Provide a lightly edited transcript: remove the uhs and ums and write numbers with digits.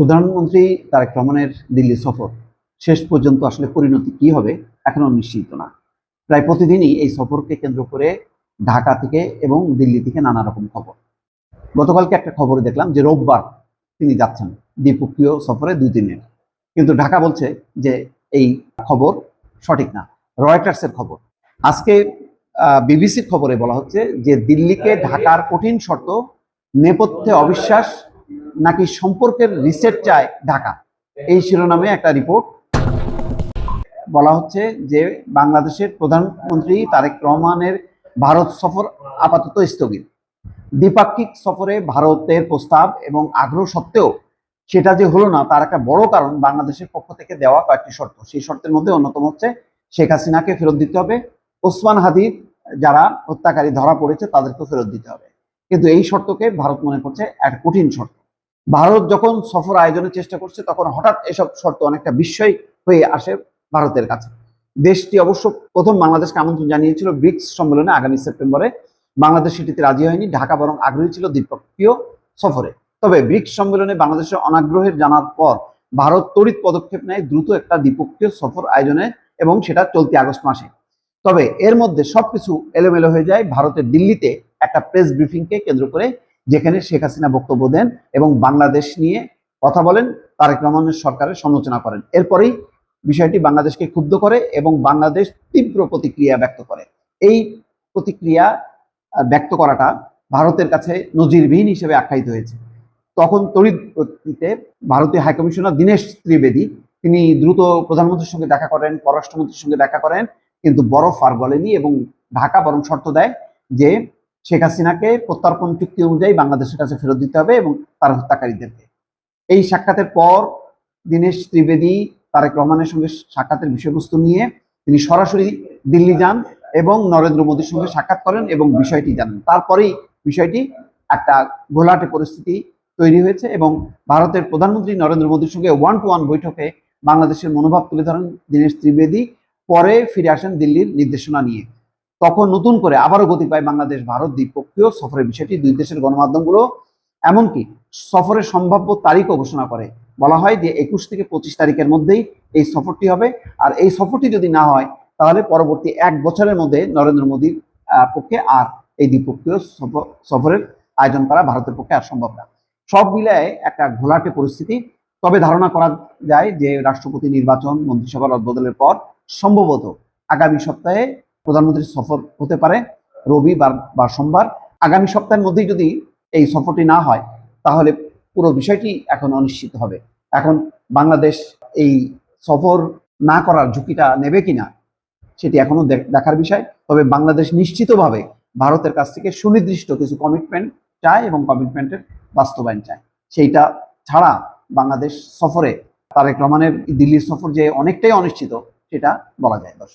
প্রধানমন্ত্রী তারেক রহমানের দিল্লি সফর শেষ পর্যন্ত আসলে পরিণতি কি হবে এখনো নিশ্চিত না। প্রায় প্রতিদিনই এই সফরকে কেন্দ্র করে ঢাকা থেকে এবং দিল্লি থেকে নানা রকম খবর। গতকালকে একটা খবরে দেখলাম যে রোববার তিনি যাচ্ছেন দ্বিপক্ষীয় সফরে 2 দিনের, কিন্তু ঢাকা বলছে যে এই খবর সঠিক না, রয়টার্সের খবর। আজকে বিবিসির খবরে বলা হচ্ছে যে দিল্লিকে ঢাকার কঠিন শর্ত, নেপথ্যে অবিশ্বাস নাকি সম্পর্কের রিসেট চায় ঢাকা, এই শিরোনামে একটা রিপোর্ট বলা হচ্ছে যে বাংলাদেশের প্রধানমন্ত্রী তারেক রহমানের ভারত সফর আপাতত স্থগিত। দ্বিপাক্ষিক সফরে ভারতের প্রস্তাব এবং আগ্রহ সত্ত্বেও সেটা যে হলো না তার একটা বড় কারণ বাংলাদেশের পক্ষ থেকে দেওয়া কয়েকটি শর্ত। সেই শর্তের মধ্যে অন্যতম হচ্ছে শেখ হাসিনাকে ফেরত দিতে হবে, ওসমান হাদির যারা হত্যাকারী ধরা পড়েছে তাদেরকে ফেরত দিতে হবে। কিন্তু এই শর্তকে ভারত মনে করছে এক কঠিন শর্ত। ভারত যখন সফর আয়োজনের চেষ্টা করছে তখন হঠাৎ এসব শর্ত অনেকটা বিস্ময় হয়ে আসে ভারতের কাছে। দেশটি অবশ্য প্রথম বাংলাদেশকে আমন্ত্রণ জানিয়েছিল ব্রিক্স সম্মেলনে আগামী সেপ্টেম্বরে। বাংলাদেশ সেটিতে রাজি হয়নি, ঢাকা বরং আগ্রহী ছিল দ্বিপক্ষীয় সফরে। তবে ব্রিক্স সম্মেলনে বাংলাদেশের অনাগ্রহের জানার পর ভারত তড়িৎ পদক্ষেপ নেয় দ্রুত একটা দ্বিপক্ষীয় সফর আয়োজনে, এবং সেটা চলতি আগস্ট মাসে। তবে এর মধ্যে সবকিছু এলোমেলো হয়ে যায় ভারতের দিল্লিতে একটা প্রেস ব্রিফিংকে কেন্দ্র করে, যেখানে শেখ হাসিনা বক্তব্য দেন এবং বাংলাদেশ নিয়ে কথা বলেন, তারেক রহমানের সরকারের সমালোচনা করেন। এরপরেই বিষয়টি বাংলাদেশকে ক্ষুব্ধ করে এবং বাংলাদেশ তীব্র প্রতিক্রিয়া ব্যক্ত করে। এই প্রতিক্রিয়া ব্যক্ত করাটা ভারতের কাছে নজিরবিহীন হিসেবে আখ্যায়িত হয়েছে। তখন তড়িৎ গতিতে ভারতীয় হাইকমিশনার দীনেশ ত্রিবেদী তিনি দ্রুত প্রধানমন্ত্রীর সঙ্গে দেখা করেন, পররাষ্ট্রমন্ত্রীর সঙ্গে দেখা করেন, কিন্তু বরফ আর গলেনি এবং ঢাকা বরং শর্ত দেয় যে শেখ হাসিনাকে প্রত্যর্পণ চুক্তি অনুযায়ী বাংলাদেশের কাছে ফেরত দিতে হবে এবং তার হত্যাকারীদেরকে। এই সাক্ষাতের পর দীনেশ ত্রিবেদী তারেক রহমানের সঙ্গে সাক্ষাতের বিষয়বস্তু নিয়ে তিনি সরাসরি দিল্লি যান এবং নরেন্দ্র মোদীর সঙ্গে সাক্ষাৎ করেন এবং বিষয়টি জানেন। তারপরেই বিষয়টি একটা ঘোলাটে পরিস্থিতি তৈরি হয়েছে এবং ভারতের প্রধানমন্ত্রী নরেন্দ্র মোদীর সঙ্গে 1-to-1 বৈঠকে বাংলাদেশের মনোভাব তুলে ধরেন দীনেশ ত্রিবেদী। পরে ফিরে আসেন দিল্লির নির্দেশনা নিয়ে। তখন নতুন করে আবারও গতি পায় বাংলাদেশ ভারত দ্বিপক্ষীয় সফরের বিষয়টি। দুই দেশের গণমাধ্যমগুলো এমনকি সফরের সম্ভাব্য তারিখও ঘোষণা করে। বলা হয় যে 21 থেকে 25 তারিখের মধ্যেই এই সফরটি হবে, আর এই সফরটি যদি না হয় তাহলে পরবর্তী 1 বছরের মধ্যে নরেন্দ্র মোদীর পক্ষে আর এই দ্বিপক্ষীয় সফরের আয়োজন করা ভারতের পক্ষে আর সম্ভব না। সব মিলায় একটা ঘোলাটে পরিস্থিতি। তবে ধারণা করা যায় যে রাষ্ট্রপতি নির্বাচন, মন্ত্রিসভা রদবদলের পর সম্ভবত আগামী সপ্তাহে প্রধানমন্ত্রীর সফর হতে পারে, রবিবার বা সোমবার। আগামী সপ্তাহের মধ্যেই যদি এই সফরটি না হয় তাহলে পুরো বিষয়টি এখন অনিশ্চিত হবে। এখন বাংলাদেশ এই সফর না করার ঝুঁকিটা নেবে কিনা সেটি এখনো দেখার বিষয়। তবে বাংলাদেশ নিশ্চিতভাবে ভারতের কাছ থেকে সুনির্দিষ্ট কিছু কমিটমেন্ট চায় এবং কমিটমেন্টের বাস্তবায়ন চায়। সেইটা ছাড়া বাংলাদেশ সফরে তারেক রহমানের দিল্লির সফর যে অনেকটাই অনিশ্চিত সেটা বলা যায়। দর্শক।